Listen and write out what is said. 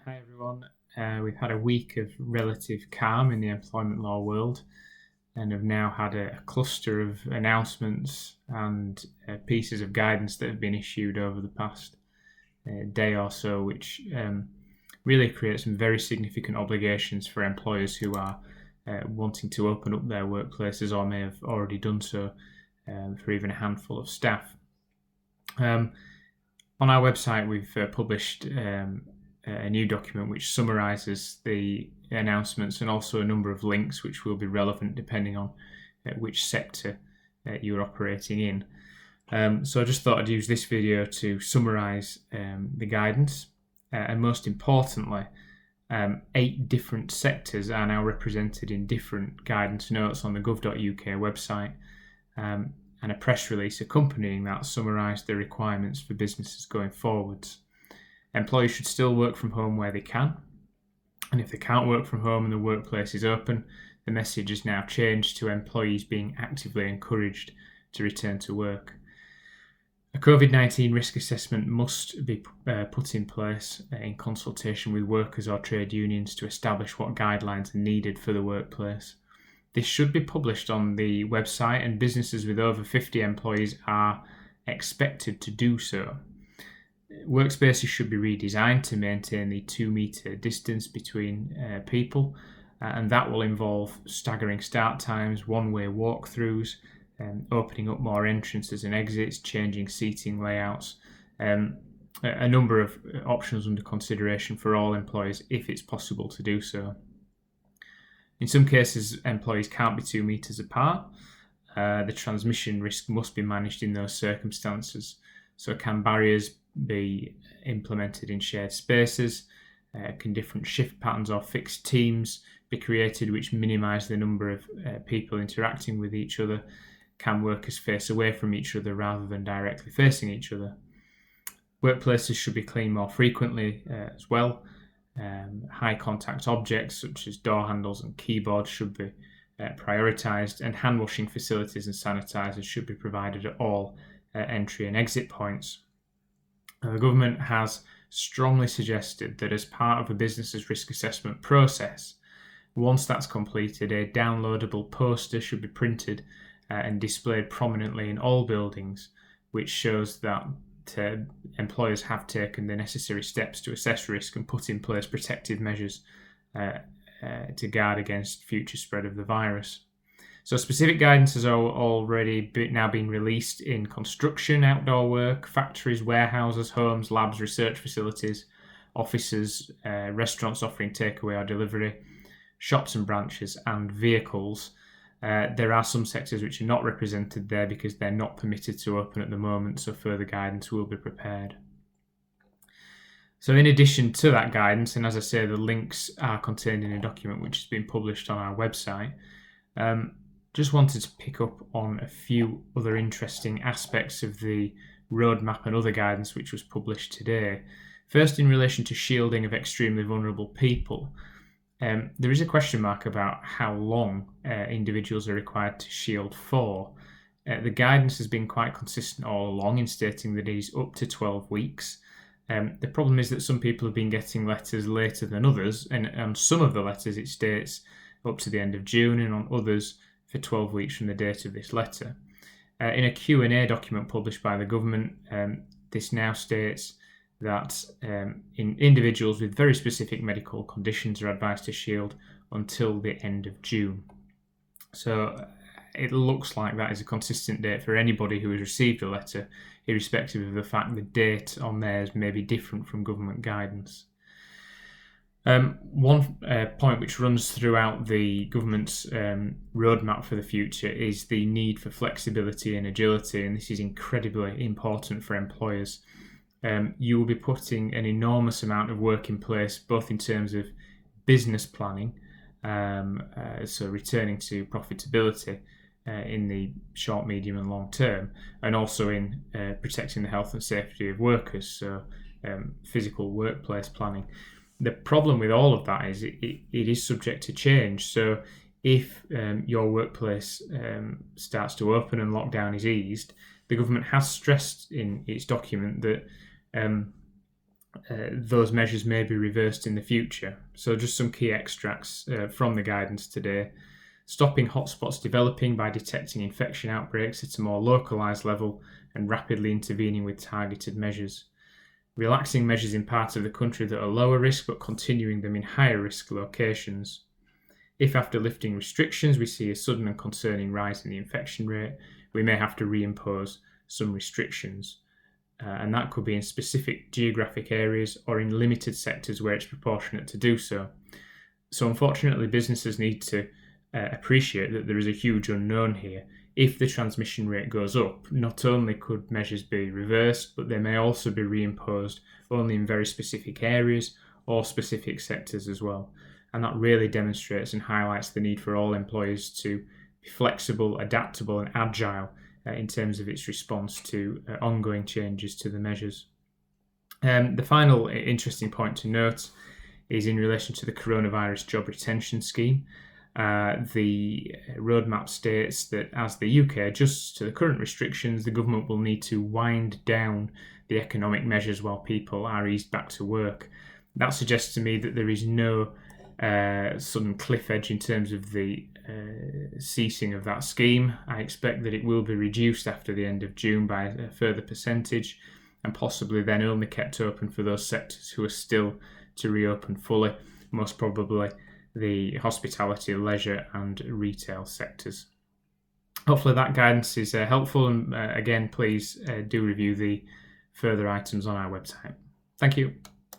Hi everyone. We've had a week of relative calm in the employment law world and have now had a cluster of announcements and pieces of guidance that have been issued over the past day or so, which really create some very significant obligations for employers who are wanting to open up their workplaces or may have already done so for even a handful of staff. On our website, we've published a new document which summarises the announcements and also a number of links which will be relevant depending on which sector you're operating in. So I just thought I'd use this video to summarise the guidance and most importantly, 8 different sectors are now represented in different guidance notes on the gov.uk website, and a press release accompanying that summarised the requirements for businesses going forwards. Employees should still work from home where they can, and if they can't work from home and the workplace is open, the message is now changed to employees being actively encouraged to return to work. A COVID-19 risk assessment must be put in place in consultation with workers or trade unions to establish what guidelines are needed for the workplace. This should be published on the website, and businesses with over 50 employees are expected to do so. Workspaces should be redesigned to maintain the 2-metre distance between people, and that will involve staggering start times, one-way walkthroughs, opening up more entrances and exits, changing seating layouts, a number of options under consideration for all employees if it's possible to do so. In some cases, employees can't be 2 metres apart. The transmission risk must be managed in those circumstances. So can barriers be implemented in shared spaces? Can different shift patterns or fixed teams be created which minimise the number of people interacting with each other? Can workers face away from each other rather than directly facing each other? Workplaces should be cleaned more frequently as well. High contact objects such as door handles and keyboards should be prioritised, and hand washing facilities and sanitisers should be provided at all entry and exit points. The government has strongly suggested that as part of a business's risk assessment process, once that's completed, a downloadable poster should be printed and displayed prominently in all buildings, which shows that employers have taken the necessary steps to assess risk and put in place protective measures to guard against future spread of the virus. So specific guidance has already now been released in construction, outdoor work, factories, warehouses, homes, labs, research facilities, offices, restaurants offering takeaway or delivery, shops and branches, and vehicles. There are some sectors which are not represented there because they're not permitted to open at the moment, so further guidance will be prepared. So in addition to that guidance, and as I say, the links are contained in a document which has been published on our website, just wanted to pick up on a few other interesting aspects of the roadmap and other guidance which was published today. First, in relation to shielding of extremely vulnerable people, there is a question mark about how long individuals are required to shield for. The guidance has been quite consistent all along in stating that it is up to 12 weeks. The problem is that some people have been getting letters later than others, and on some of the letters it states up to the end of June, and on others for 12 weeks from the date of this letter. In a Q&A document published by the government, this now states that individuals with very specific medical conditions are advised to shield until the end of June. So it looks like that is a consistent date for anybody who has received a letter, irrespective of the fact the date on theirs may be different from government guidance. One point which runs throughout the government's roadmap for the future is the need for flexibility and agility, and this is incredibly important for employers. You will be putting an enormous amount of work in place, both in terms of business planning, so returning to profitability in the short, medium and long term, and also in protecting the health and safety of workers, so physical workplace planning. The problem with all of that is it is subject to change. So if your workplace starts to open and lockdown is eased, the government has stressed in its document that those measures may be reversed in the future. So just some key extracts from the guidance today. Stopping hotspots developing by detecting infection outbreaks at a more localised level and rapidly intervening with targeted measures. Relaxing measures in parts of the country that are lower risk but continuing them in higher risk locations. If after lifting restrictions we see a sudden and concerning rise in the infection rate, we may have to reimpose some restrictions. And that could be in specific geographic areas or in limited sectors where it's proportionate to do so. So unfortunately, businesses need to appreciate that there is a huge unknown here. If the transmission rate goes up, not only could measures be reversed, but they may also be reimposed only in very specific areas or specific sectors as well. And that really demonstrates and highlights the need for all employers to be flexible, adaptable, and agile in terms of its response to ongoing changes to the measures. The final interesting point to note is in relation to the coronavirus job retention scheme. The roadmap states that as the UK adjusts to the current restrictions, the government will need to wind down the economic measures while people are eased back to work. That suggests to me that there is no sudden cliff edge in terms of the ceasing of that scheme. I expect that it will be reduced after the end of June by a further percentage, and possibly then only kept open for those sectors who are still to reopen fully, most probably the hospitality, leisure and retail sectors. Hopefully that guidance is helpful, and again, please do review the further items on our website. Thank you.